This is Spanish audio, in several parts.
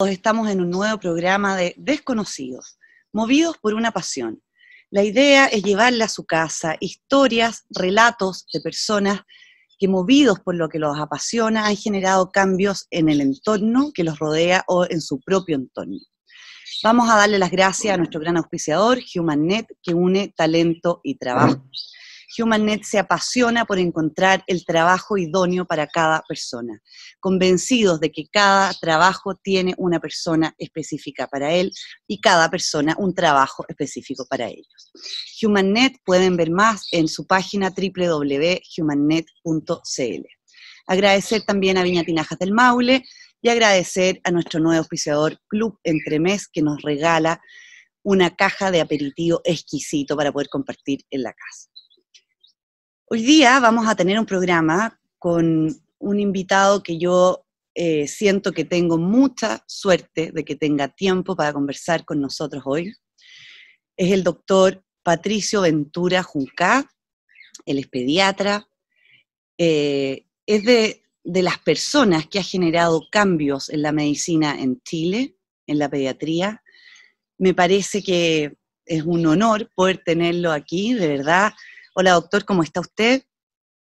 Estamos en un nuevo programa de Desconocidos, movidos por una pasión. La idea es llevarle a su casa historias, relatos de personas que, movidos por lo que los apasiona, han generado cambios en el entorno que los rodea o en su propio entorno. Vamos a darle las gracias a nuestro gran auspiciador, HumanNet, que une talento y trabajo. HumanNet se apasiona por encontrar el trabajo idóneo para cada persona, convencidos de que cada trabajo tiene una persona específica para él y cada persona un trabajo específico para ellos. HumanNet pueden ver más en su página www.humannet.cl. Agradecer también a Viña Tinajas del Maule y agradecer a nuestro nuevo auspiciador Club Entremés, que nos regala una caja de aperitivo exquisito para poder compartir en la casa. Hoy día vamos a tener un programa con un invitado que yo siento que tengo mucha suerte de que tenga tiempo para conversar con nosotros hoy. Es el doctor Patricio Ventura Juncá, él es pediatra, es de las personas que ha generado cambios en la medicina en Chile, en la pediatría. Me parece que es un honor poder tenerlo aquí, de verdad. Hola doctor, ¿cómo está usted?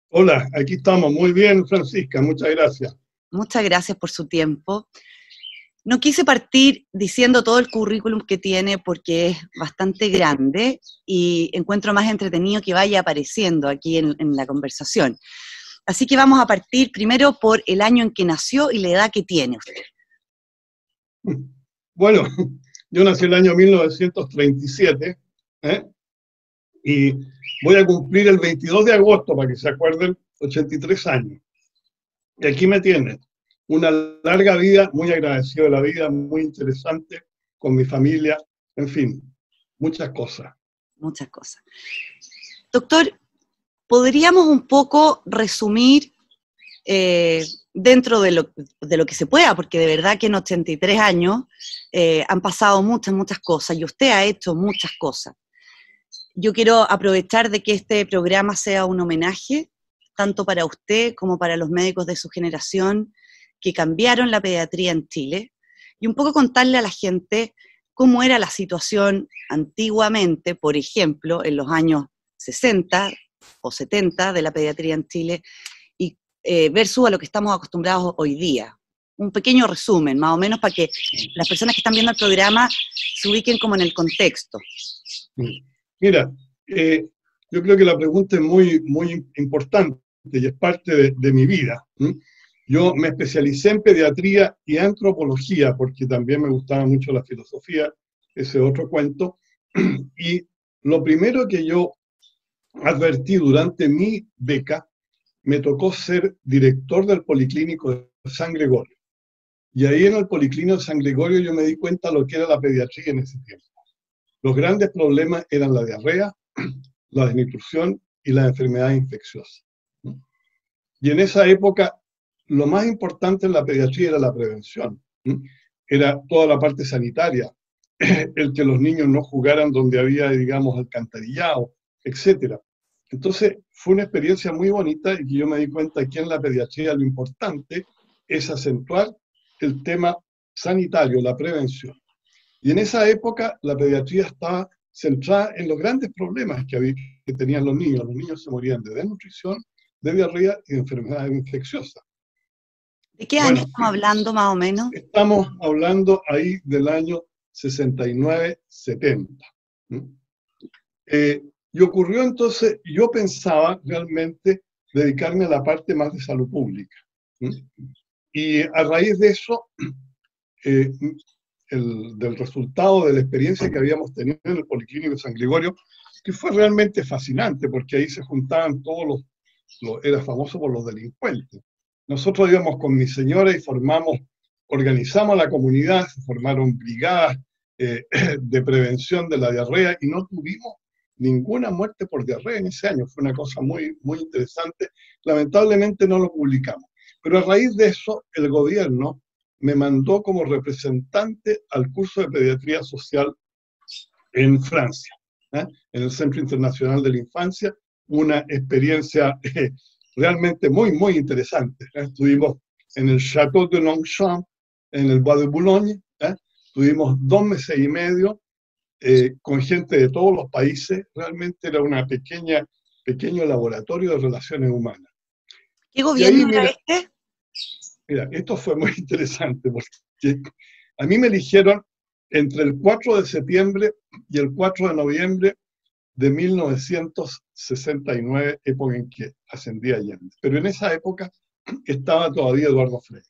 Hola, aquí estamos. Muy bien, Francisca, muchas gracias. Muchas gracias por su tiempo. No quise partir diciendo todo el currículum que tiene porque es bastante grande y encuentro más entretenido que vaya apareciendo aquí en la conversación. Así que vamos a partir primero por el año en que nació y la edad que tiene usted. Bueno, yo nací el año 1937, y voy a cumplir el 22 de agosto, para que se acuerden, 83 años. Y aquí me tienen. Una larga vida, muy agradecido de la vida, muy interesante, con mi familia, en fin, muchas cosas. Muchas cosas. Doctor, ¿podríamos un poco resumir dentro de lo que se pueda? Porque de verdad que en 83 años han pasado muchas cosas y usted ha hecho muchas cosas. Yo quiero aprovechar de que este programa sea un homenaje, tanto para usted como para los médicos de su generación que cambiaron la pediatría en Chile, y un poco contarle a la gente cómo era la situación antiguamente, por ejemplo, en los años 60 o 70 de la pediatría en Chile, y versus a lo que estamos acostumbrados hoy día. Un pequeño resumen, más o menos, para que las personas que están viendo el programa se ubiquen como en el contexto. Mira, yo creo que la pregunta es muy importante y es parte de mi vida. Yo me especialicé en pediatría y antropología porque también me gustaba mucho la filosofía, ese otro cuento. Y lo primero que yo advertí durante mi beca, me tocó ser director del Policlínico de San Gregorio. Y ahí en el Policlínico de San Gregorio yo me di cuenta de lo que era la pediatría en ese tiempo. Los grandes problemas eran la diarrea, la desnutrición y las enfermedades infecciosas. Y en esa época, lo más importante en la pediatría era la prevención. Era toda la parte sanitaria, el que los niños no jugaran donde había, digamos, alcantarillado, etc. Entonces, fue una experiencia muy bonita y que yo me di cuenta que en la pediatría lo importante es acentuar el tema sanitario, la prevención. Y en esa época la pediatría estaba centrada en los grandes problemas que tenían los niños. Los niños se morían de desnutrición, de diarrea y de enfermedades infecciosas. ¿De qué año estamos hablando más o menos? Estamos hablando ahí del año 69-70. Y ocurrió entonces, yo pensaba realmente dedicarme a la parte más de salud pública. Y a raíz de eso, del resultado de la experiencia que habíamos tenido en el Policlínico de San Gregorio, que fue realmente fascinante, porque ahí se juntaban todos era famoso por los delincuentes. Nosotros íbamos con mi señora y organizamos la comunidad, se formaron brigadas de prevención de la diarrea y no tuvimos ninguna muerte por diarrea en ese año. Fue una cosa muy interesante. Lamentablemente no lo publicamos. Pero a raíz de eso, el gobierno me mandó como representante al curso de pediatría social en Francia, en el Centro Internacional de la Infancia, una experiencia realmente muy interesante. Estuvimos en el Château de Longchamp, en el Bois de Boulogne. Tuvimos 2 meses y medio con gente de todos los países. Realmente era pequeño laboratorio de relaciones humanas. ¿Qué Y ahí, gobierno era este? mira, esto fue muy interesante porque a mí me eligieron entre el 4 de septiembre y el 4 de noviembre de 1969, época en que ascendí a Allende. Pero en esa época estaba todavía Eduardo Frei.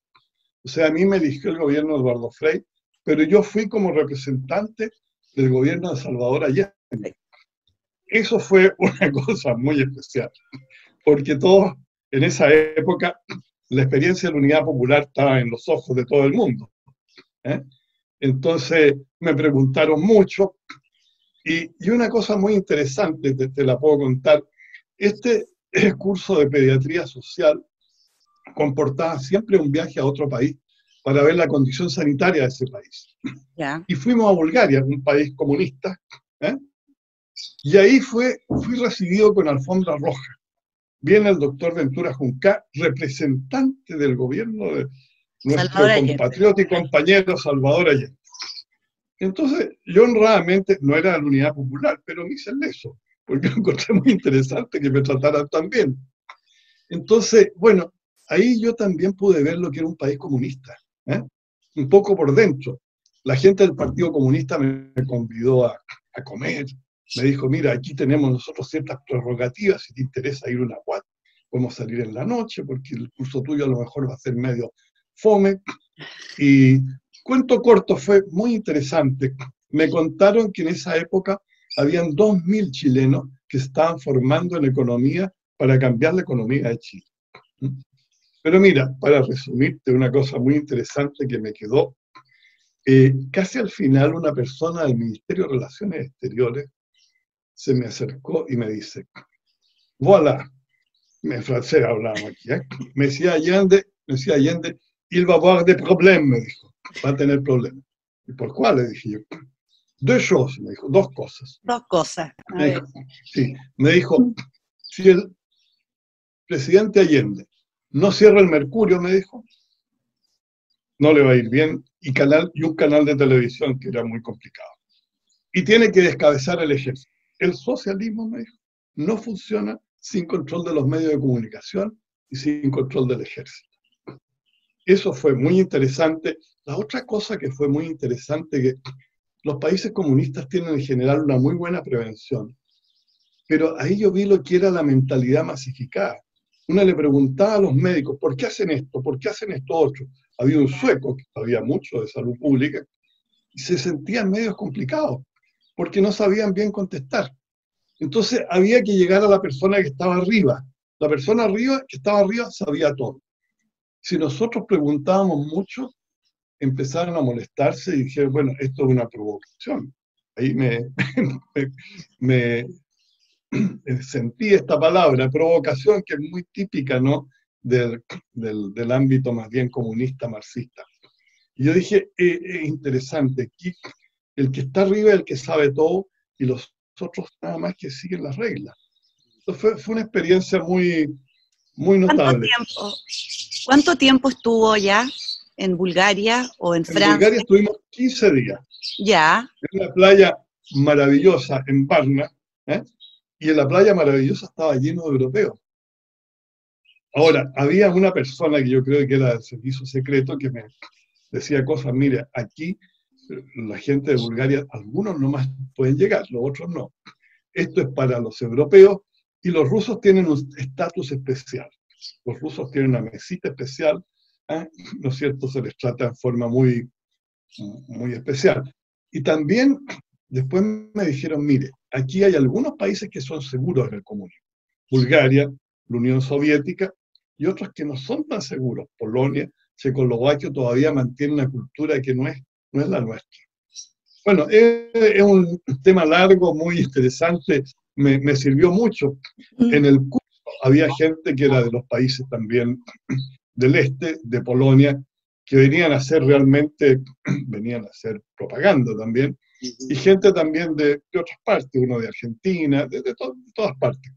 O sea, a mí me eligió el gobierno de Eduardo Frei, pero yo fui como representante del gobierno de Salvador Allende. Eso fue una cosa muy especial, porque todos en esa época la experiencia de la Unidad Popular estaba en los ojos de todo el mundo. Entonces me preguntaron mucho, y una cosa muy interesante, te la puedo contar. Este curso de pediatría social comportaba siempre un viaje a otro país para ver la condición sanitaria de ese país. Ya. Y fuimos a Bulgaria, un país comunista, y ahí fui recibido con alfombra roja. Viene el doctor Ventura Junca, representante del gobierno de nuestro compatriota y compañero Salvador Allende. Entonces, yo honradamente no era de la Unidad Popular, pero me hice el leso, porque lo encontré muy interesante que me trataran tan bien. Entonces, bueno, ahí yo también pude ver lo que era un país comunista, un poco por dentro. La gente del Partido Comunista me convidó a comer, me dijo, mira, aquí tenemos nosotros ciertas prerrogativas, si te interesa ir a una UAT, podemos salir en la noche, porque el curso tuyo a lo mejor va a ser medio fome. Y cuento corto, fue muy interesante. Me contaron que en esa época habían 2.000 chilenos que estaban formando en economía para cambiar la economía de Chile. Pero mira, para resumirte una cosa muy interesante que me quedó, casi al final una persona del Ministerio de Relaciones Exteriores se me acercó y me dice, voilà, en francés hablábamos aquí, me decía Allende, il va avoir des problèmes, me dijo, va a tener problemas. ¿Y por cuál? Le dije yo. Deux choses, me dijo, 2 cosas. Dos cosas. Me dijo, si el presidente Allende no cierra el Mercurio, me dijo, no le va a ir bien, y un canal de televisión que era muy complicado. Y tiene que descabezar el ejército. El socialismo, me dijo, no funciona sin control de los medios de comunicación y sin control del ejército. Eso fue muy interesante. La otra cosa que fue muy interesante, que los países comunistas tienen en general una muy buena prevención, pero ahí yo vi lo que era la mentalidad masificada. Uno le preguntaba a los médicos, ¿por qué hacen esto? ¿Por qué hacen esto otro? Había un sueco que sabía mucho de salud pública y se sentían medios complicados porque no sabían bien contestar. Entonces había que llegar a la persona que estaba arriba. La persona que estaba arriba sabía todo. Si nosotros preguntábamos mucho, empezaron a molestarse y dijeron, bueno, esto es una provocación. Ahí me sentí esta palabra, provocación, que es muy típica, ¿no?, del ámbito más bien comunista, marxista. Y yo dije, es interesante, aquí el que está arriba es el que sabe todo y los otros nada más que siguen las reglas. Entonces fue una experiencia muy, muy notable. ¿Cuánto tiempo estuvo ya en Bulgaria o en Francia? En Bulgaria estuvimos 15 días. Ya. En una playa maravillosa en Varna, y en la playa maravillosa estaba lleno de europeos. Ahora, había una persona que yo creo que era del servicio secreto que me decía cosas, mire, aquí la gente de Bulgaria, algunos nomás pueden llegar, los otros no. Esto es para los europeos y los rusos tienen un estatus especial. Los rusos tienen una mesita especial, ¿no es cierto? Se les trata en forma muy, muy especial. Y también después me dijeron, mire, aquí hay algunos países que son seguros en el comunismo. Bulgaria, la Unión Soviética, y otros que no son tan seguros. Polonia, Checoslovaquia todavía mantiene una cultura que no es la nuestra. Bueno, es un tema largo, muy interesante, me sirvió mucho. En el curso había gente que era de los países también del este, de Polonia, que venían a hacer propaganda también, y gente también de otras partes, uno de Argentina, de todas partes.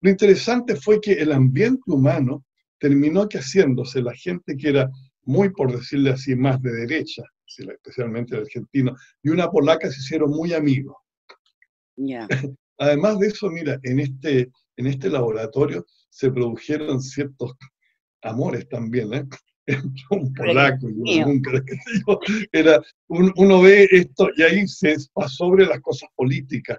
Lo interesante fue que el ambiente humano terminó que haciéndose la gente que era muy, por decirle así, más de derecha, especialmente el argentino, y una polaca se hicieron muy amigos. Ya. Además de eso, mira, en este laboratorio se produjeron ciertos amores también, ¿eh? Entre un polaco y una Mío. húngara, qué sé yo. Uno ve esto y ahí se pasó sobre las cosas políticas.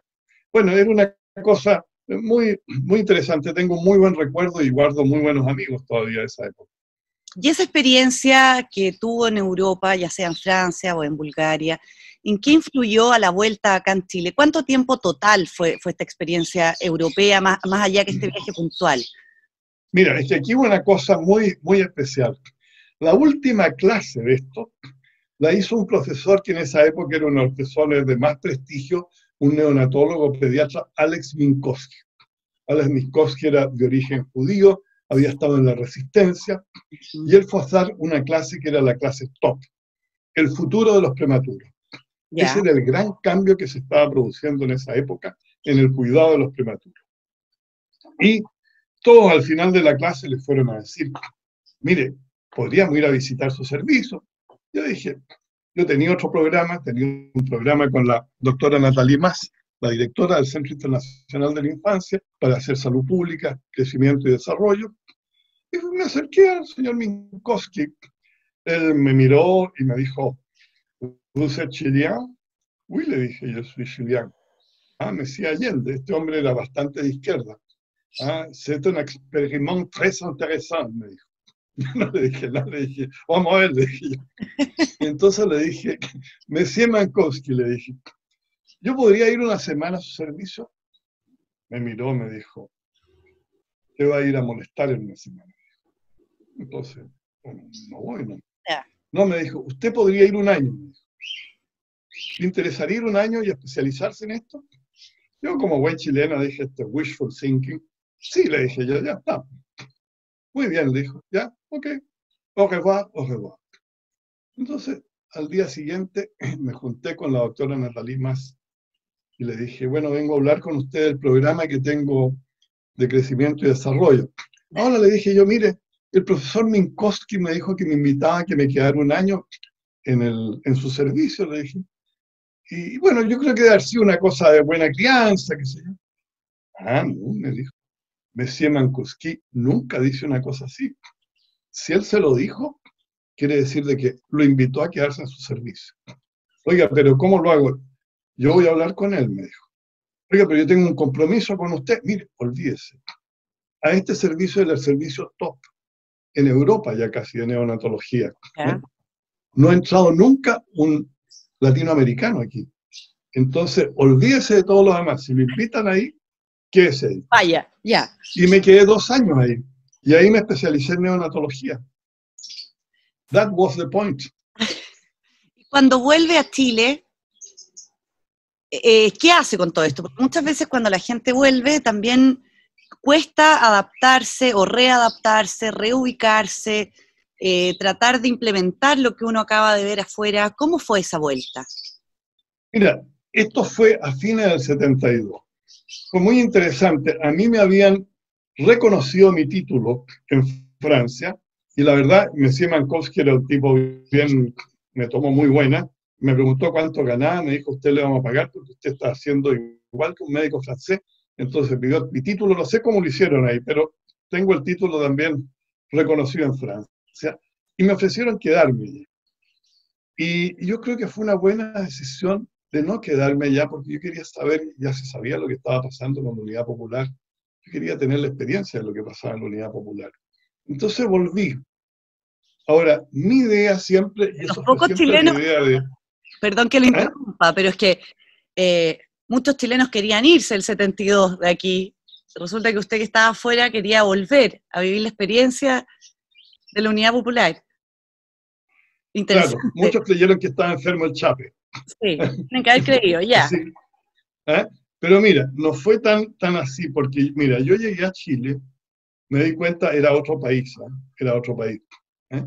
Bueno, era una cosa muy, muy interesante. Tengo un muy buen recuerdo y guardo muy buenos amigos todavía de esa época. Y esa experiencia que tuvo en Europa, ya sea en Francia o en Bulgaria, ¿en qué influyó a la vuelta acá en Chile? ¿Cuánto tiempo total fue esta experiencia europea, más allá que este viaje puntual? Mira, es que aquí hubo una cosa muy, muy especial. La última clase de esto la hizo un profesor que en esa época era uno de los profesores de más prestigio, un neonatólogo pediatra, Alex Minkowski. Alex Minkowski era de origen judío, había estado en la resistencia, y él fue a dar una clase que era la clase top, el futuro de los prematuros. Ya. Ese era el gran cambio que se estaba produciendo en esa época en el cuidado de los prematuros. Y todos al final de la clase le fueron a decir, mire, podríamos ir a visitar su servicio. Yo dije, yo tenía otro programa, tenía un programa con la doctora Natalie Mas, la directora del Centro Internacional de la Infancia, para hacer salud pública, crecimiento y desarrollo. Y me acerqué al señor Minkowski. Él me miró y me dijo, ¿vous êtes chilien? Uy, le dije, yo soy chileno. Ah, Mesía Allende, este hombre era bastante de izquierda. Ah, c'est un expériment très intéressant, me dijo. Yo no le dije nada, le dije, vamos a ver, le dije yo. Y entonces le dije, Mesía Minkowski, le dije, ¿yo podría ir una semana a su servicio? Me miró, me dijo, te va a ir a molestar en una semana. Entonces, bueno, no voy, no. Ya. No, me dijo, usted podría ir un año. ¿Le interesaría ir un año y especializarse en esto? Yo, como buen chileno, dije, wishful thinking. Sí, le dije yo, ya está. Muy bien, le dijo, ya, ok. Au revoir, au revoir. Entonces, al día siguiente, me junté con la doctora Natalie Mas y le dije, bueno, vengo a hablar con usted del programa que tengo de crecimiento y desarrollo. Ahora le dije yo, mire, el profesor Minkowski me dijo que me invitaba a que me quedara un año en su servicio, le dije. Y bueno, yo creo que debe haber sido una cosa de buena crianza, qué sé yo. Ah, no, me dijo. Monsieur Minkowski nunca dice una cosa así. Si él se lo dijo, quiere decir de que lo invitó a quedarse en su servicio. Oiga, pero ¿cómo lo hago? Yo voy a hablar con él, me dijo. Oiga, pero yo tengo un compromiso con usted. Mire, olvídese. A este servicio es el servicio top en Europa ya casi de neonatología. Ya. No ha entrado nunca un latinoamericano aquí. Entonces, olvídese de todo lo demás. Si me invitan ahí, quédese ahí. Vaya, ya. Y me quedé 2 años ahí. Y ahí me especialicé en neonatología. That was the point. Cuando vuelve a Chile, ¿qué hace con todo esto? Porque muchas veces cuando la gente vuelve también cuesta adaptarse o readaptarse, reubicarse, tratar de implementar lo que uno acaba de ver afuera. ¿Cómo fue esa vuelta? Mira, esto fue a fines del 72. Fue muy interesante. A mí me habían reconocido mi título en Francia y la verdad, Monsieur Minkowski era un tipo bien, me tomó muy buena. Me preguntó cuánto ganaba, me dijo, usted le vamos a pagar porque usted está haciendo igual que un médico francés. Entonces pidió mi título, no sé cómo lo hicieron ahí, pero tengo el título también reconocido en Francia. Y me ofrecieron quedarme. Y yo creo que fue una buena decisión de no quedarme allá, porque yo quería saber, ya se sabía lo que estaba pasando con la Unidad Popular. Yo quería tener la experiencia de lo que pasaba en la Unidad Popular. Entonces volví. Ahora, mi idea siempre, y Los eso fue pocos siempre mi chilenos, idea de... perdón que lo ¿eh? interrumpa, pero es que muchos chilenos querían irse el 72 de aquí. Resulta que usted que estaba afuera quería volver a vivir la experiencia de la Unidad Popular. Interesante. Claro, muchos creyeron que estaba enfermo el Chape. Sí, tienen que haber creído, ya. Sí, ¿eh? Pero mira, no fue tan así, porque mira, yo llegué a Chile, me di cuenta, era otro país, ¿eh? Era otro país. ¿eh?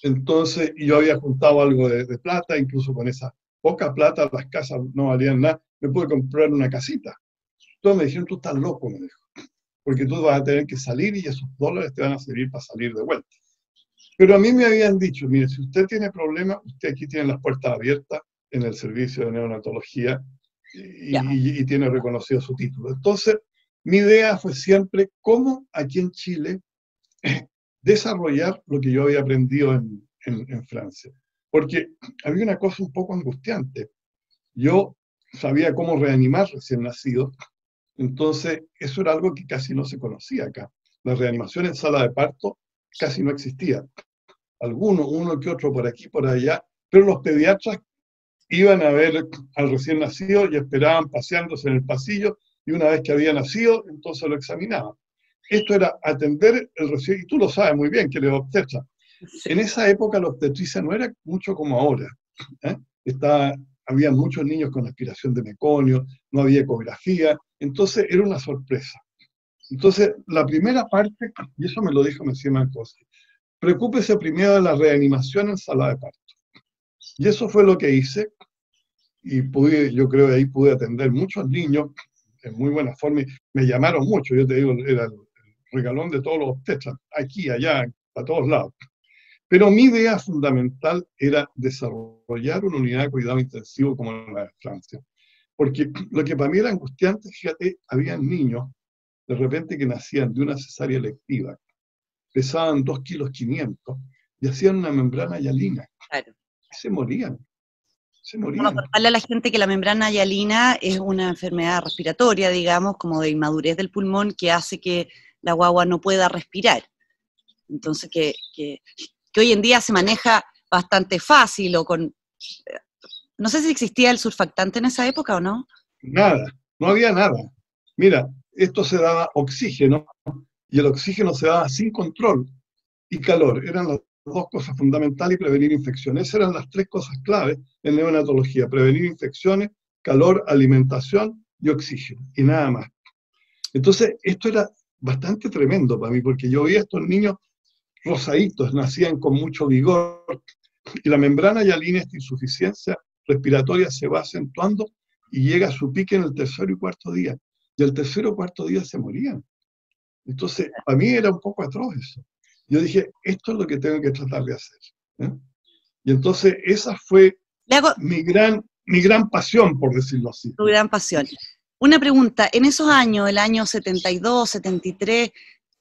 Entonces, yo había juntado algo de plata, incluso con esa poca plata, las casas no valían nada, me pude comprar una casita. Entonces me dijeron, tú estás loco, me dijo, porque tú vas a tener que salir y esos dólares te van a servir para salir de vuelta. Pero a mí me habían dicho, mire, si usted tiene problemas, usted aquí tiene las puertas abiertas en el servicio de neonatología Ya, y tiene reconocido su título. Entonces, mi idea fue siempre cómo aquí en Chile desarrollar lo que yo había aprendido en Francia. Porque había una cosa un poco angustiante. Yo sabía cómo reanimar recién nacidos, entonces eso era algo que casi no se conocía acá. La reanimación en sala de parto casi no existía. Algunos, uno que otro por aquí, por allá, pero los pediatras iban a ver al recién nacido y esperaban paseándose en el pasillo y una vez que había nacido, entonces lo examinaban. Esto era atender el recién, y tú lo sabes muy bien, que le obstetra. En sí. esa época la obstetricia no era mucho como ahora. ¿eh? Había muchos niños con aspiración de meconio, no había ecografía, entonces era una sorpresa. Entonces, la primera parte, y eso me lo dijo Messi Mankowski, preocúpese primero de la reanimación en sala de parto. Y eso fue lo que hice, y pude, yo creo que ahí pude atender muchos niños en muy buena forma. Y me llamaron mucho, yo te digo, era el regalón de todos los obstetras, aquí, allá, a todos lados. Pero mi idea fundamental era desarrollar una unidad de cuidado intensivo como la de Francia. Porque lo que para mí era angustiante, fíjate, había niños de repente que nacían de una cesárea electiva, pesaban 2,5 kilos y hacían una membrana hialina. Claro. Y se morían, se Bueno, morían. contarle a la gente que la membrana hialina es una enfermedad respiratoria, digamos, como de inmadurez del pulmón, que hace que la guagua no pueda respirar. Entonces, que hoy en día se maneja bastante fácil o con... No sé si existía el surfactante en esa época o no. Nada, no había nada. Mira, esto se daba oxígeno y el oxígeno se daba sin control y calor. Eran las dos cosas fundamentales y prevenir infecciones. Esas eran las tres cosas claves en neonatología. Prevenir infecciones, calor, alimentación y oxígeno. Y nada más. Entonces, esto era bastante tremendo para mí, porque yo veía a estos niños rosaditos, nacían con mucho vigor, y la membrana hialina, esta insuficiencia respiratoria, se va acentuando y llega a su pique en el tercer y cuarto día. Y el tercer o cuarto día se morían. Entonces, para mí era un poco atroz eso. Yo dije, esto es lo que tengo que tratar de hacer. ¿eh? Y entonces esa fue Le hago mi gran pasión, por decirlo así. tu gran pasión. Una pregunta, en esos años, el año 72, 73,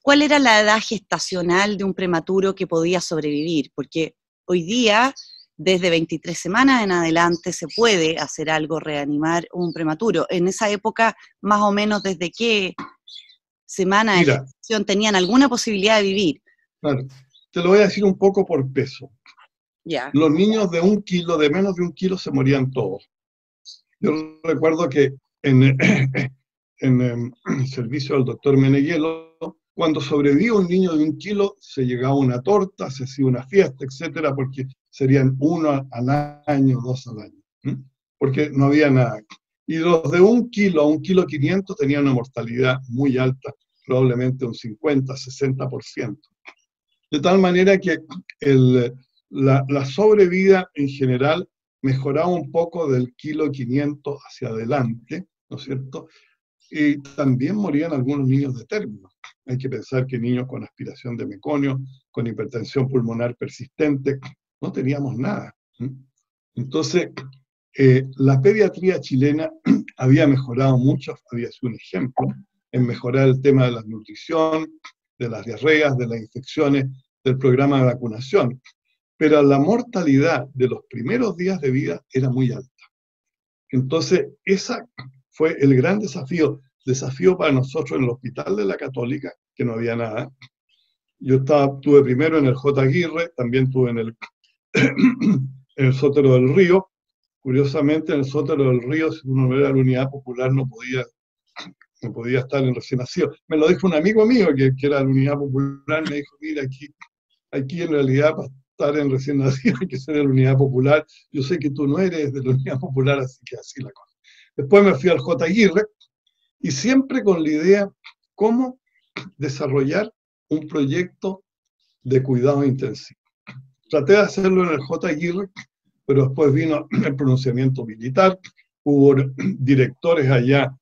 ¿cuál era la edad gestacional de un prematuro que podía sobrevivir? Porque hoy día, desde 23 semanas en adelante, se puede hacer algo, reanimar un prematuro. En esa época, más o menos, ¿desde qué semana de Mira, gestación tenían alguna posibilidad de vivir? claro, te lo voy a decir un poco por peso. Ya. Los niños de 1 kilo, de menos de 1 kilo, se morían todos. Yo recuerdo que en, en el servicio del doctor Meneghelo, cuando sobrevivía un niño de 1 kilo, se llegaba una torta, se hacía una fiesta, etcétera, porque serían uno al año, dos al año, ¿sí? Porque no había nada. Y los de 1 kilo a 1,5 kilos tenían una mortalidad muy alta, probablemente un 50-60%. De tal manera que la sobrevida en general mejoraba un poco del 1,5 kilos hacia adelante, ¿no es cierto? Y también morían algunos niños de término. Hay que pensar que niños con aspiración de meconio, con hipertensión pulmonar persistente, no teníamos nada. Entonces, la pediatría chilena había mejorado mucho, había sido un ejemplo en mejorar el tema de la nutrición, de las diarreas, de las infecciones, del programa de vacunación. Pero la mortalidad de los primeros días de vida era muy alta. Entonces, ese fue el gran desafío para nosotros en el Hospital de la Católica, que no había nada. Yo estuve primero en el J. Aguirre, también estuve en el Sótero del Río. Curiosamente, en el Sótero del Río, si uno no era la unidad popular, no podía estar en recién nacido. Me lo dijo un amigo mío que era de la unidad popular, me dijo, mira, aquí en realidad para estar en recién nacido hay que ser de la unidad popular. Yo sé que tú no eres de la unidad popular, así que así la cosa. Después me fui al J. Aguirre y siempre con la idea cómo desarrollar un proyecto de cuidado intensivo. Traté de hacerlo en el J. Aguirre, pero después vino el pronunciamiento militar, hubo directores allá,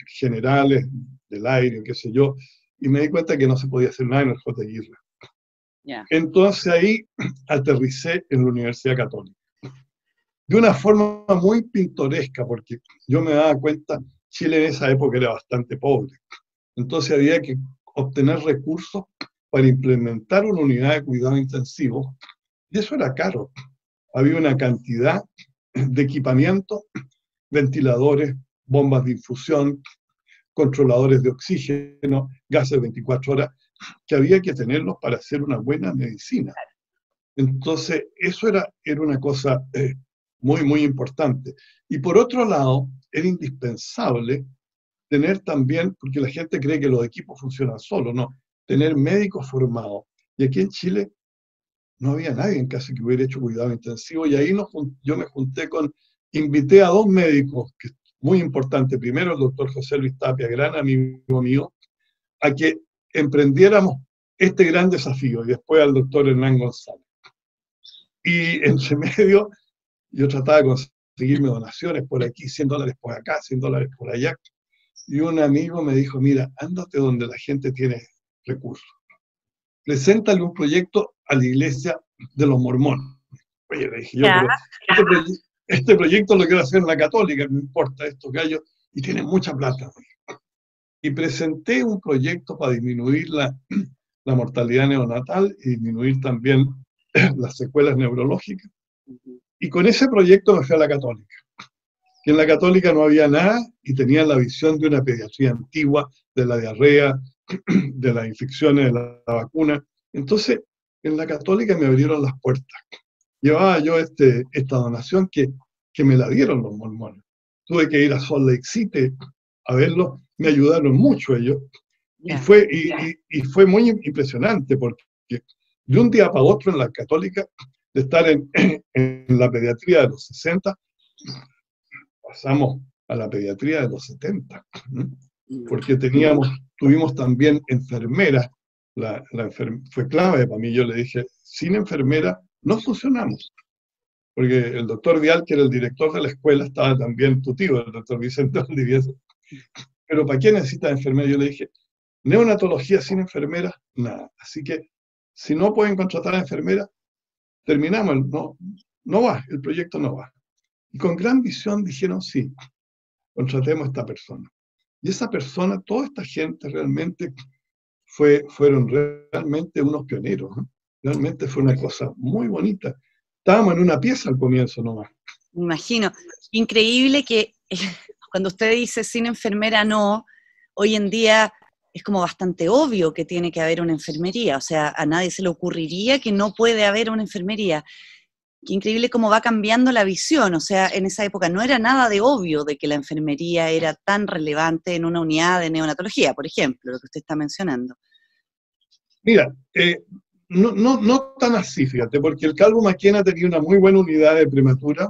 generales del aire, qué sé yo, y me di cuenta que no se podía hacer nada en el J. Aguirre. Ya. Entonces ahí aterricé en la Universidad Católica. De una forma muy pintoresca, porque yo me daba cuenta, Chile en esa época era bastante pobre. Entonces había que obtener recursos para implementar una unidad de cuidado intensivo, y eso era caro. Había una cantidad de equipamiento, ventiladores, bombas de infusión, controladores de oxígeno, gases 24 horas, que había que tenerlos para hacer una buena medicina. Entonces, eso era una cosa muy, muy importante. Y por otro lado, era indispensable tener también, porque la gente cree que los equipos funcionan solos, no, tener médicos formados. Y aquí en Chile no había nadie en casa que hubiera hecho cuidado intensivo, y ahí yo me junté invité a dos médicos, que es muy importante, primero el doctor José Luis Tapia, gran amigo mío, a que emprendiéramos este gran desafío, y después al doctor Hernán González. Y entre medio, yo trataba de conseguirme donaciones por aquí, $100 por acá, $100 por allá, y un amigo me dijo, mira, ándate donde la gente tiene recursos. Preséntale un proyecto a la iglesia de los mormones. Oye, le dije yo, Ya. pero este proyecto lo quiero hacer en la católica, no importa, estos gallos, y tienen mucha plata. Y presenté un proyecto para disminuir la mortalidad neonatal y disminuir también las secuelas neurológicas. Y con ese proyecto me fui a la católica. Y en la católica no había nada y tenían la visión de una pediatría antigua, de la diarrea, de las infecciones, de la vacuna. Entonces, en la católica me abrieron las puertas. Llevaba yo esta donación que me la dieron los mormones. Tuve que ir a Salt Lake City a verlo, me ayudaron mucho ellos. Y fue muy impresionante porque de un día para otro en la católica, de estar en la pediatría de los 60, pasamos a la pediatría de los 70, porque tuvimos también enfermeras. Fue clave para mí. Yo le dije, sin enfermera no funcionamos, porque el doctor Vial, que era el director de la escuela, estaba también tu tío, el doctor Vicente Valdivieso. Pero ¿para qué necesitas enfermera? Yo le dije, neonatología sin enfermera, nada. Así que si no pueden contratar a enfermera, terminamos, no va, el proyecto no va. Y con gran visión dijeron, sí, contratemos a esta persona. Y esa persona, toda esta gente realmente fueron realmente unos pioneros, ¿eh? Realmente fue una cosa muy bonita. Estábamos en una pieza al comienzo nomás. Me imagino. Increíble que cuando usted dice sin enfermera no, hoy en día es como bastante obvio que tiene que haber una enfermería, o sea, a nadie se le ocurriría que no puede haber una enfermería. Qué increíble cómo va cambiando la visión, o sea, en esa época no era nada de obvio de que la enfermería era tan relevante en una unidad de neonatología, por ejemplo, lo que usted está mencionando. Mira, no tan así, fíjate, porque el Calvo Maquena tenía una muy buena unidad de prematura,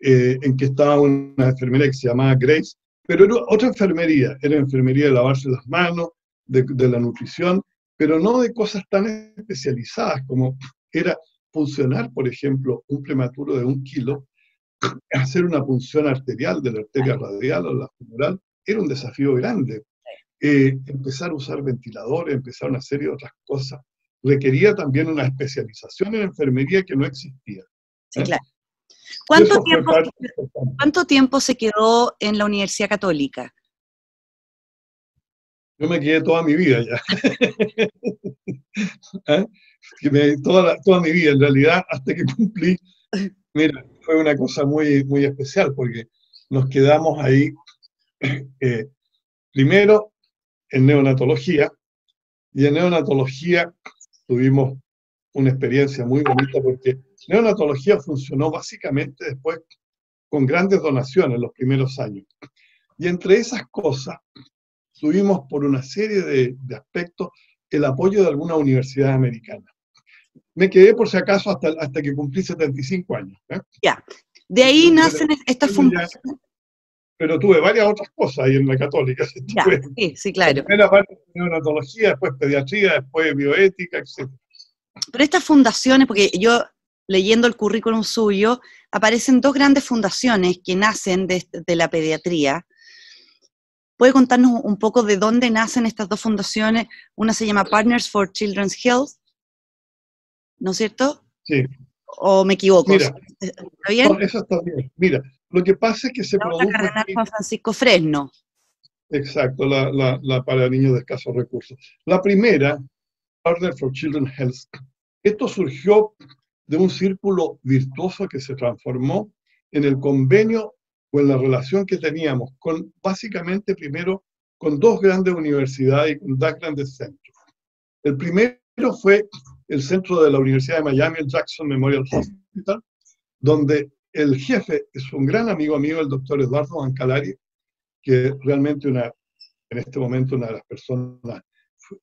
en que estaba una enfermera que se llamaba Grace, pero era otra enfermería, era enfermería de lavarse las manos, de la nutrición, pero no de cosas tan especializadas como era puncionar, por ejemplo, un prematuro de 1 kilo, hacer una punción arterial de la arteria radial o la femoral, era un desafío grande. Empezar a usar ventiladores, empezar una serie de otras cosas, requería también una especialización en enfermería que no existía. Sí, claro. ¿Eh? ¿Cuánto tiempo se quedó en la Universidad Católica? Yo me quedé toda mi vida ya. ¿Eh? Toda mi vida, en realidad, hasta que cumplí. Mira, fue una cosa muy, muy especial, porque nos quedamos ahí, primero en neonatología, y en neonatología tuvimos una experiencia muy bonita, porque neonatología funcionó básicamente después con grandes donaciones los primeros años. Y entre esas cosas, tuvimos por una serie de aspectos el apoyo de alguna universidad americana. Me quedé por si acaso hasta que cumplí 75 años. Ya, de ahí nacen estas fundaciones. Pero tuve varias otras cosas ahí en la Católica. Ya, sí, claro. La primera parte de neonatología, después pediatría, después bioética, etc. Pero estas fundaciones, porque yo leyendo el currículum suyo, aparecen dos grandes fundaciones que nacen de la pediatría. ¿Puede contarnos un poco de dónde nacen estas dos fundaciones? Una se llama Partners for Children's Health ¿no es cierto? Sí. ¿O me equivoco? Mira, ¿Está bien? no, eso está bien. Mira, lo que pasa es que se La otra, produjo Cardenal aquí, Juan Francisco Fresno. exacto, la para niños de escasos recursos. La primera, Partner for Children Health, esto surgió de un círculo virtuoso que se transformó en el convenio o en la relación que teníamos con, básicamente, primero, con dos grandes universidades y con dos grandes centros. El primero fue el centro de la Universidad de Miami, el Jackson Memorial Hospital, donde el jefe es un gran amigo mío, el doctor Eduardo Bancalari, que realmente en este momento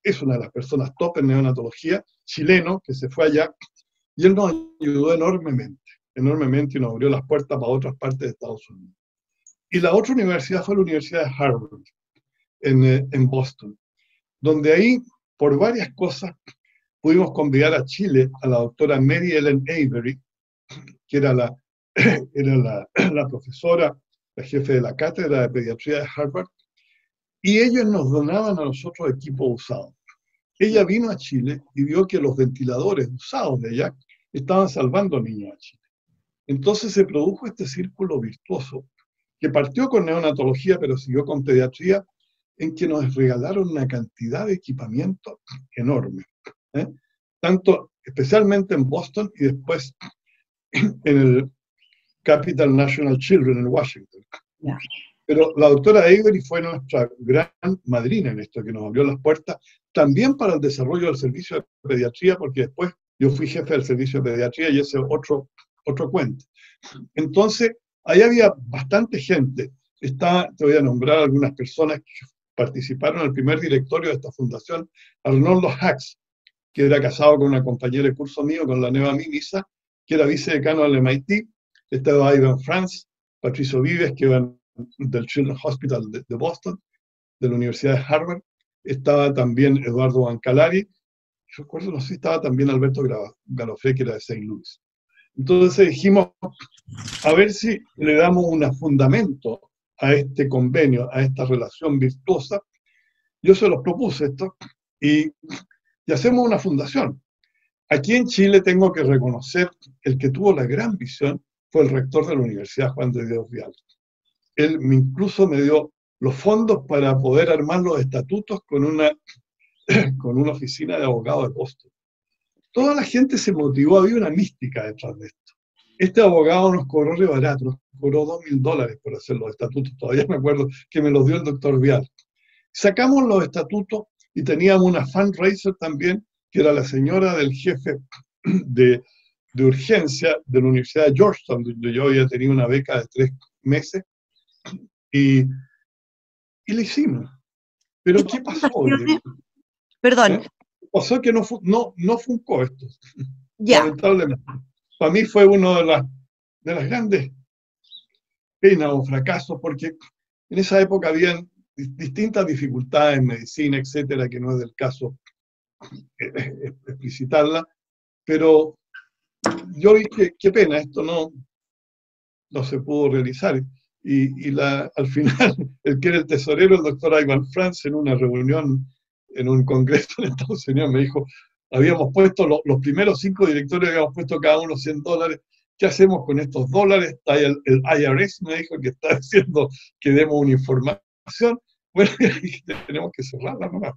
es una de las personas top en neonatología, chileno, que se fue allá, y él nos ayudó enormemente, enormemente, y nos abrió las puertas para otras partes de Estados Unidos. Y la otra universidad fue la Universidad de Harvard, en Boston, donde ahí, por varias cosas, pudimos convidar a Chile a la doctora Mary Ellen Avery, que era la profesora, la jefe de la cátedra de pediatría de Harvard, y ellos nos donaban a nosotros equipo usado. Ella vino a Chile y vio que los ventiladores usados de ella estaban salvando niños a Chile. Entonces se produjo este círculo virtuoso que partió con neonatología, pero siguió con pediatría, en que nos regalaron una cantidad de equipamiento enorme. ¿eh? Tanto, especialmente en Boston y después en el Capital National Children en Washington. Ya. Pero la doctora Avery fue nuestra gran madrina en esto, que nos abrió las puertas también para el desarrollo del servicio de pediatría, porque después yo fui jefe del servicio de pediatría y ese es otro cuento. Entonces, ahí había bastante gente. Te voy a nombrar algunas personas que participaron en el primer directorio de esta fundación. Arnoldo Hacks, que era casado con una compañera de curso mío, con la Neva Mimisa, que era vicedecano del MIT. Estaba Ivan Franz, Patricio Vives, que iba del Children's Hospital de Boston, de la Universidad de Harvard. Estaba también Eduardo Bancalari. Yo recuerdo, no sé, estaba también Alberto Galofré, que era de St. Louis. Entonces dijimos, a ver si le damos un fundamento a este convenio, a esta relación virtuosa. Yo se los propuse esto y hacemos una fundación. Aquí en Chile tengo que reconocer, el que tuvo la gran visión fue el rector de la Universidad, Juan de Dios Vial. Él incluso me dio los fondos para poder armar los estatutos con una oficina de abogados de Boston. Toda la gente se motivó, había una mística detrás de esto. Este abogado nos cobró re barato, nos cobró $2.000 por hacer los estatutos, todavía me acuerdo que me los dio el doctor Vial. Sacamos los estatutos y teníamos una fundraiser también, que era la señora del jefe de urgencia de la Universidad de Georgetown, donde yo había tenido una beca de 3 meses, y le hicimos. Pero ¿qué pasó? Perdón. ¿Eh? Pasó que no funcó esto, Ya. lamentablemente. Para mí fue una de las grandes penas o fracasos, porque en esa época habían distintas dificultades en medicina, etcétera, que no es del caso explicitarla, pero yo vi que qué pena, esto no se pudo realizar. Al final, el que era el tesorero, el doctor Ivan Franz, en una reunión, en un congreso en Estados Unidos, me dijo, habíamos puesto los primeros 5 directores, habíamos puesto cada uno $100, ¿qué hacemos con estos dólares? Está el IRS, me dijo, que está diciendo que demos una información. Bueno, tenemos que cerrarla nomás.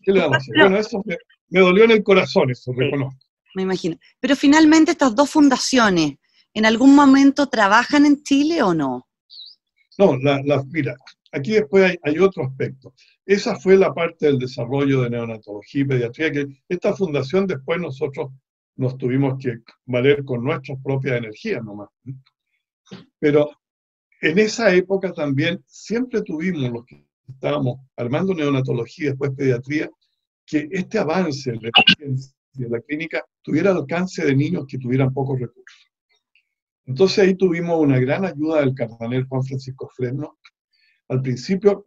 ¿Qué le vamos a hacer? Bueno, eso me dolió en el corazón, eso reconozco. Me imagino. Pero finalmente estas dos fundaciones, ¿en algún momento trabajan en Chile o no? No, mira, aquí después hay otro aspecto. Esa fue la parte del desarrollo de neonatología y pediatría, que esta fundación después nosotros nos tuvimos que valer con nuestras propias energías nomás. Pero en esa época también siempre tuvimos, los que estábamos armando neonatología y después pediatría, que este avance en la eficiencia de la clínica tuviera alcance de niños que tuvieran pocos recursos. Entonces ahí tuvimos una gran ayuda del cardenal Juan Francisco Fresno. Al principio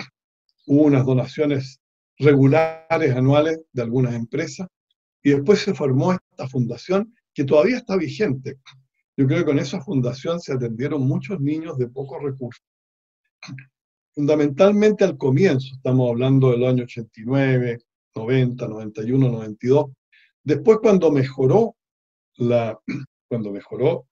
hubo unas donaciones regulares anuales de algunas empresas y después se formó esta fundación que todavía está vigente. Yo creo que con esa fundación se atendieron muchos niños de pocos recursos. Fundamentalmente al comienzo, estamos hablando del año 89, 90, 91, 92. Después, cuando mejoró cuando mejoró,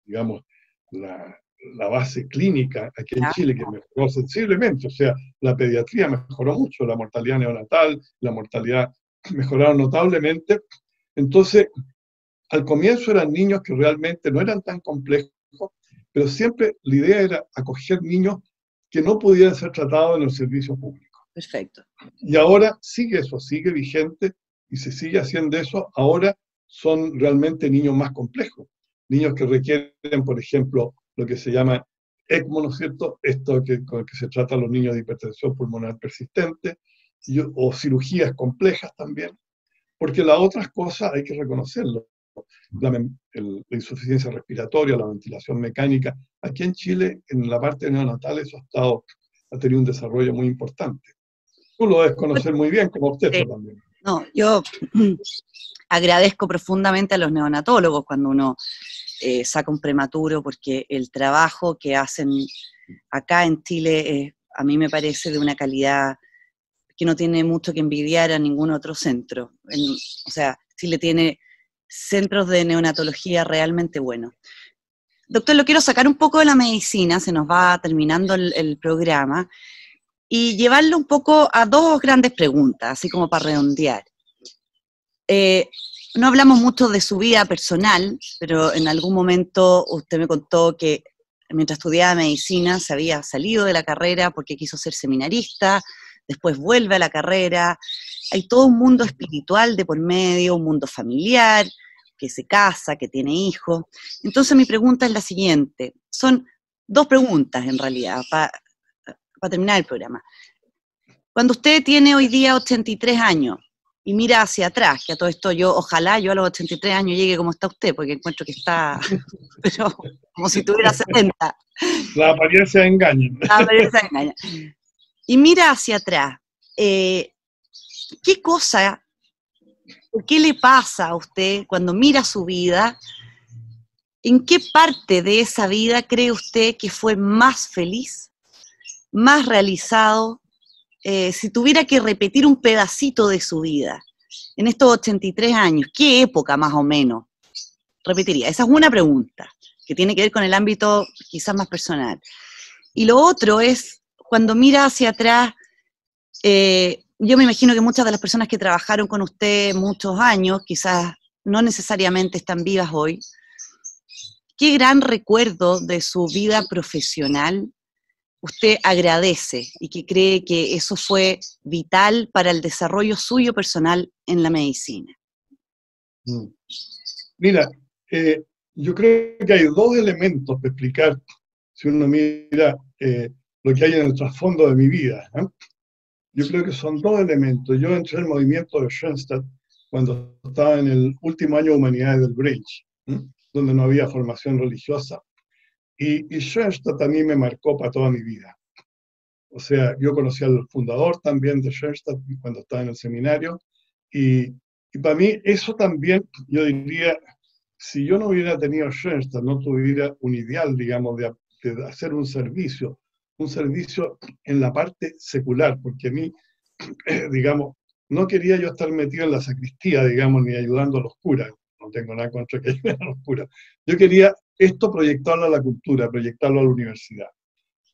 digamos, la base clínica aquí en Chile, que mejoró sensiblemente, o sea, la pediatría mejoró mucho, la mortalidad neonatal, la mortalidad mejoraron notablemente. Entonces, al comienzo eran niños que realmente no eran tan complejos, pero siempre la idea era acoger niños que no pudieran ser tratados en el servicio público. Perfecto. Y ahora sigue eso, sigue vigente y se sigue haciendo eso. Ahora son realmente niños más complejos, niños que requieren, por ejemplo, lo que se llama ECMO, ¿no es cierto? Esto con el que se trata a los niños de hipertensión pulmonar persistente, o cirugías complejas también, porque las otras cosas hay que reconocerlo. La insuficiencia respiratoria, la ventilación mecánica. Aquí en Chile, en la parte neonatal, eso ha tenido un desarrollo muy importante. Tú lo debes conocer muy bien como obstetra también. No, yo agradezco profundamente a los neonatólogos cuando uno saca un prematuro, porque el trabajo que hacen acá en Chile a mí me parece de una calidad que no tiene mucho que envidiar a ningún otro centro. O sea, Chile tiene centros de neonatología realmente buenos. Doctor, lo quiero sacar un poco de la medicina, se nos va terminando el programa, y llevarlo un poco a dos grandes preguntas, así como para redondear. No hablamos mucho de su vida personal, pero en algún momento usted me contó que mientras estudiaba medicina se había salido de la carrera porque quiso ser seminarista, después vuelve a la carrera, hay todo un mundo espiritual de por medio, un mundo familiar, que se casa, que tiene hijos. Entonces mi pregunta es la siguiente, son dos preguntas en realidad, para terminar el programa. Cuando usted tiene hoy día 83 años y mira hacia atrás, que a todo esto ojalá yo a los 83 años llegue como está usted, porque encuentro que está, pero como si tuviera 70. La apariencia engaña. La apariencia engaña. Y mira hacia atrás, ¿qué cosa, qué le pasa a usted cuando mira su vida? ¿En qué parte de esa vida cree usted que fue más feliz, más realizado? Si tuviera que repetir un pedacito de su vida, en estos 83 años, ¿qué época más o menos repetiría? Esa es una pregunta, que tiene que ver con el ámbito quizás más personal. Y lo otro es, cuando mira hacia atrás, yo me imagino que muchas de las personas que trabajaron con usted muchos años, quizás no necesariamente están vivas hoy. ¿Qué gran recuerdo de su vida profesional usted agradece y que cree que eso fue vital para el desarrollo suyo personal en la medicina? Mira, yo creo que hay dos elementos para explicar, si uno mira lo que hay en el trasfondo de mi vida. Yo creo que son dos elementos. Yo entré al movimiento de Schoenstatt cuando estaba en el último año de Humanidades del Brecht, donde no había formación religiosa. Y Schoenstatt a mí me marcó para toda mi vida. O sea, yo conocí al fundador también de Schoenstatt cuando estaba en el seminario, y para mí eso también, yo diría, si yo no hubiera tenido Schoenstatt, no tuviera un ideal, digamos, de hacer un servicio en la parte secular, porque a mí, digamos, no quería yo estar metido en la sacristía, digamos, ni ayudando a los curas, no tengo nada contra que ayuden a los curas. Yo quería esto proyectarlo a la cultura, proyectarlo a la universidad.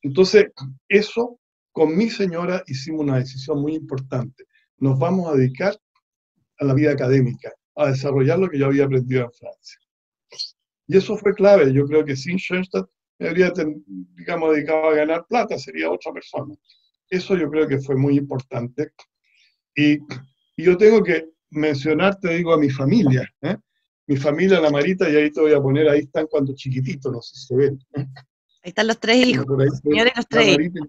Entonces, eso, con mi señora hicimos una decisión muy importante. Nos vamos a dedicar a la vida académica, a desarrollar lo que yo había aprendido en Francia. Y eso fue clave. Yo creo que sin Schoenstatt me habría, digamos, dedicado a ganar plata, sería otra persona. Eso yo creo que fue muy importante. Y yo tengo que mencionar, te digo, a mi familia. Mi familia, la Marita, y ahí te voy a poner, ahí están cuando chiquititos, no sé si se ven. Ahí están los tres hijos, señores, los tres hijos.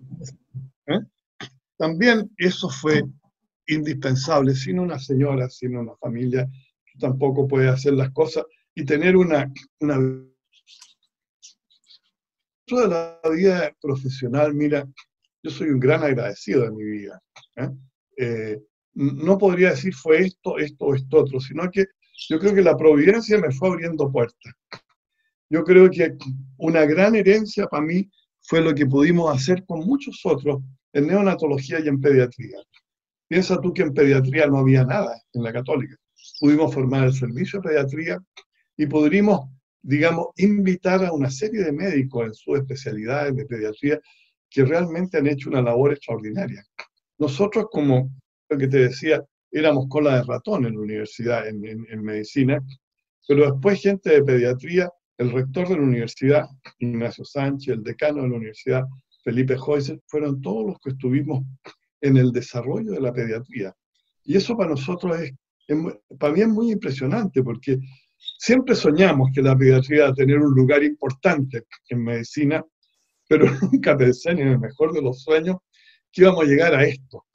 También eso fue indispensable. Sin una señora, sin una familia, tampoco puede hacer las cosas y tener una de la vida profesional. Mira, yo soy un gran agradecido de mi vida. No podría decir fue esto o esto otro, sino que yo creo que la providencia me fue abriendo puertas. Yo creo que una gran herencia para mí fue lo que pudimos hacer con muchos otros en neonatología y en pediatría. Piensa tú que en pediatría no había nada en la Católica. pudimos formar el servicio de pediatría y pudimos, digamos, invitar a una serie de médicos en sus especialidades de pediatría que realmente han hecho una labor extraordinaria. Nosotros, como lo que te decía, éramos cola de ratón en la universidad, en medicina, pero después gente de pediatría, el rector de la universidad, Ignacio Sánchez, el decano de la universidad, Felipe Heusel, fueron todos los que estuvimos en el desarrollo de la pediatría. Y eso para nosotros para mí es muy impresionante, porque siempre soñamos que la pediatría va a tener un lugar importante en medicina, pero nunca pensé, ni en el mejor de los sueños, que íbamos a llegar a esto.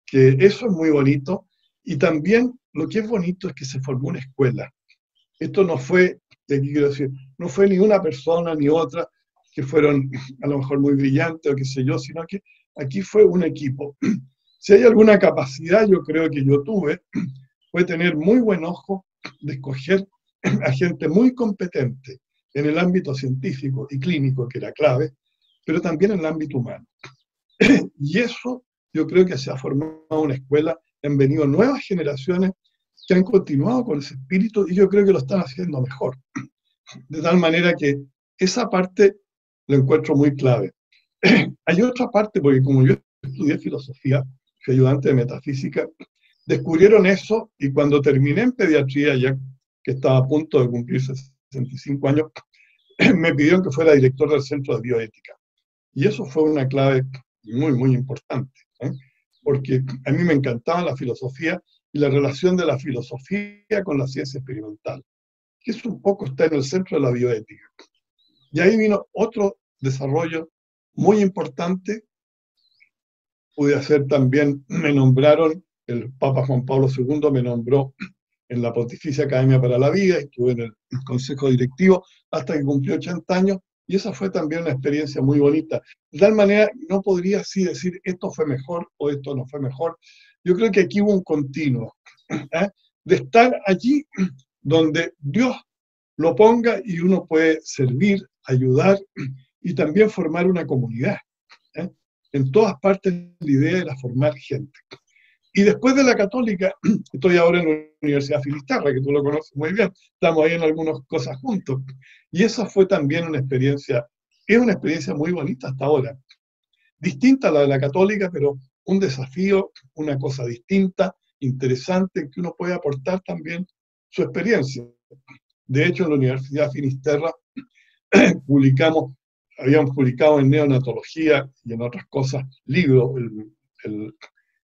Que eso es muy bonito, y también lo que es bonito es que se formó una escuela. Esto no fue, aquí quiero decir, no fue ni una persona ni otra que fueron a lo mejor muy brillantes o qué sé yo, sino que aquí fue un equipo. Si hay alguna capacidad, yo creo que yo tuve, fue tener muy buen ojo de escoger a gente muy competente en el ámbito científico y clínico, que era clave, pero también en el ámbito humano. Y eso yo creo que se ha formado una escuela, han venido nuevas generaciones que han continuado con ese espíritu, y yo creo que lo están haciendo mejor. De tal manera que esa parte lo encuentro muy clave. Hay otra parte, porque como yo estudié filosofía, fui ayudante de metafísica, descubrieron eso, y cuando terminé en pediatría, ya que estaba a punto de cumplir 65 años, me pidieron que fuera director del Centro de Bioética. Y eso fue una clave muy, muy importante, porque a mí me encantaba la filosofía y la relación de la filosofía con la ciencia experimental, que eso un poco está en el centro de la bioética. Y ahí vino otro desarrollo muy importante. Pude hacer también, me nombraron, el Papa Juan Pablo II me nombró en la Pontificia Academia para la Vida, estuve en el Consejo Directivo hasta que cumplí 80 años, y esa fue también una experiencia muy bonita. De tal manera, no podría así decir esto fue mejor o esto no fue mejor. Yo creo que aquí hubo un continuo, de estar allí donde Dios lo ponga y uno puede servir, ayudar y también formar una comunidad. En todas partes la idea era formar gente. Y después de la Católica, estoy ahora en la Universidad Finisterra, que tú lo conoces muy bien, estamos ahí en algunas cosas juntos. Y esa fue también una experiencia, es una experiencia muy bonita hasta ahora. Distinta a la de la Católica, pero un desafío, una cosa distinta, interesante, que uno puede aportar también su experiencia. De hecho, en la Universidad Finisterra habíamos publicado en neonatología y en otras cosas libros, el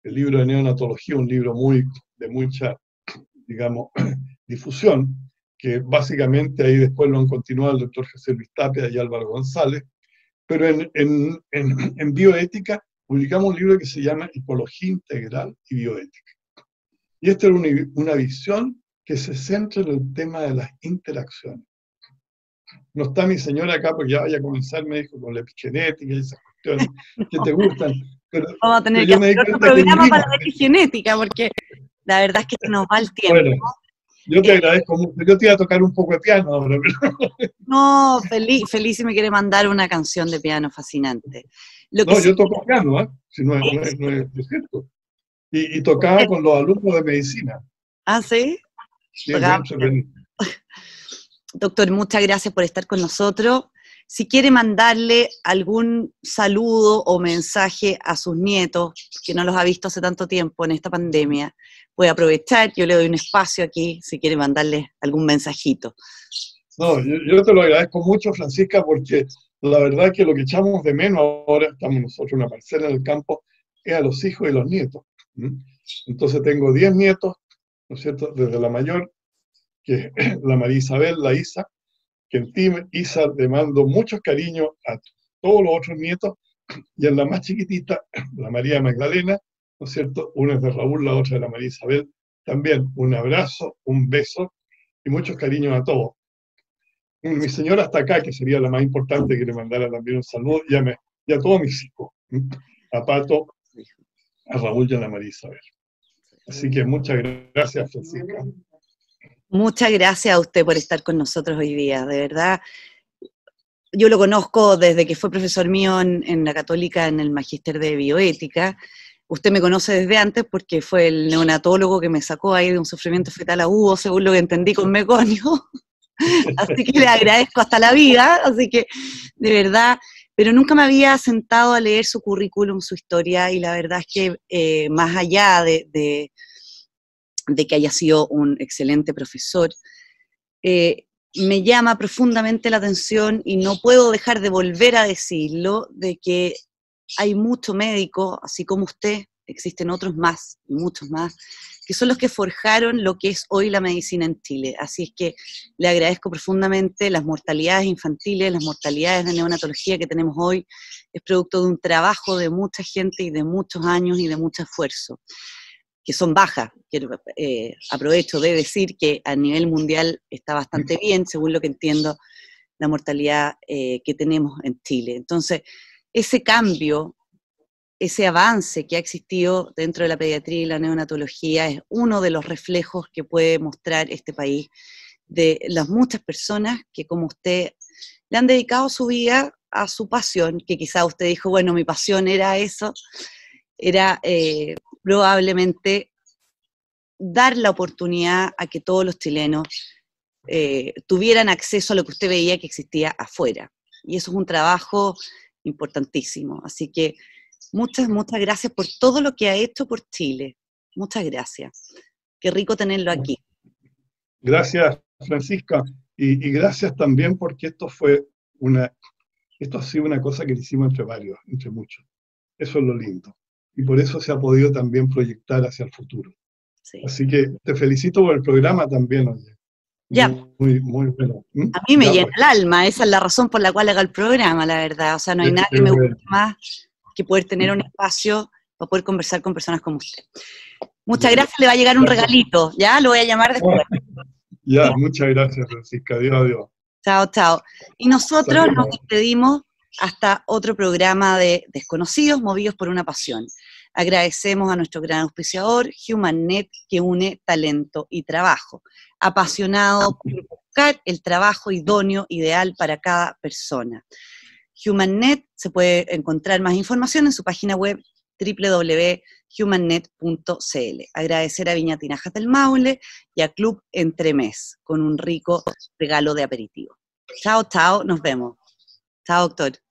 libro de neonatología, un libro de mucha, digamos, difusión, que básicamente ahí después lo han continuado el doctor José Luis Tapia y Álvaro González, pero en bioética publicamos un libro que se llama Ecología Integral y Bioética. Y esta era una visión que se centra en el tema de las interacciones. No está mi señora acá porque ya vaya a comenzar, me dijo, con la epigenética y esas cuestiones que te gustan. Pero, vamos a tener que hacer otro programa para la epigenética, porque la verdad es que se nos va el tiempo. Bueno, yo te agradezco mucho. Yo te iba a tocar un poco de piano ahora. Pero... No, feliz si me quiere mandar una canción de piano fascinante. Yo toco piano, ¿eh? Si no es cierto. Y tocaba con los alumnos de medicina. ¿Ah, sí? Sí, doctor, muchas gracias por estar con nosotros. Si quiere mandarle algún saludo o mensaje a sus nietos, que no los ha visto hace tanto tiempo en esta pandemia, puede aprovechar, yo le doy un espacio aquí, si quiere mandarle algún mensajito. No, yo te lo agradezco mucho, Francisca, porque la verdad que lo que echamos de menos ahora, estamos nosotros en una parcela en el campo, es a los hijos y los nietos. Entonces tengo 10 nietos, ¿no es cierto?, desde la mayor, que es la María Isabel, la Isa, que en ti, Isa, le mando muchos cariños a todos los otros nietos, y en la más chiquitita, la María Magdalena, ¿no es cierto?, una es de Raúl, la otra de la María Isabel, también un abrazo, un beso, y muchos cariños a todos. Mi señora está acá, que sería la más importante, que le mandara también un saludo, y a todos mis hijos, a Pato, a Raúl y a la María Isabel. Así que muchas gracias, Francisca. Muchas gracias a usted por estar con nosotros hoy día, de verdad. Yo lo conozco desde que fue profesor mío en la Católica, en el Magíster de Bioética. usted me conoce desde antes porque fue el neonatólogo que me sacó ahí de un sufrimiento fetal agudo, según lo que entendí con meconio. Así que le agradezco hasta la vida, así que de verdad, pero nunca me había sentado a leer su currículum, su historia, y la verdad es que más allá de que haya sido un excelente profesor, me llama profundamente la atención y no puedo dejar de volver a decirlo, de que hay muchos médicos, así como usted, existen otros más, muchos más, que son los que forjaron lo que es hoy la medicina en Chile. Así es que le agradezco profundamente. Las mortalidades infantiles, las mortalidades de neonatología que tenemos hoy, es producto de un trabajo de mucha gente y de muchos años y de mucho esfuerzo, que son bajas. Aprovecho de decir que a nivel mundial está bastante bien, según lo que entiendo, la mortalidad que tenemos en Chile. Entonces, ese cambio, ese avance que ha existido dentro de la pediatría y la neonatología es uno de los reflejos que puede mostrar este país de las muchas personas que, como usted, le han dedicado su vida a su pasión, que quizá usted dijo, bueno, mi pasión era eso, era probablemente dar la oportunidad a que todos los chilenos tuvieran acceso a lo que usted veía que existía afuera. Y eso es un trabajo importantísimo. Así que muchas gracias por todo lo que ha hecho por Chile. Muchas gracias. Qué rico tenerlo aquí. Gracias, Francisca. Y gracias también porque esto ha sido una cosa que le hicimos entre varios, entre muchos. Eso es lo lindo. Y por eso se ha podido también proyectar hacia el futuro. Sí. Así que te felicito por el programa también, oye. Ya. Muy bueno. A mí me llena el alma, esa es la razón por la cual hago el programa, la verdad. O sea, no hay nada que me guste más que poder tener un espacio para poder conversar con personas como usted. Muchas gracias, le va a llegar un regalito, ¿ya? Lo voy a llamar después. Ya, muchas gracias, Francisca. Adiós. Chao, chao. Y nosotros nos despedimos hasta otro programa de Desconocidos, movidos por una pasión. Agradecemos a nuestro gran auspiciador, HumanNet, que une talento y trabajo. Apasionado por buscar el trabajo idóneo, ideal para cada persona. HumanNet, se puede encontrar más información en su página web www.humannet.cl. Agradecer a Viña Tinajas del Maule y a Club Entremés, con un rico regalo de aperitivo. Chao, chao, nos vemos. Chao, doctor.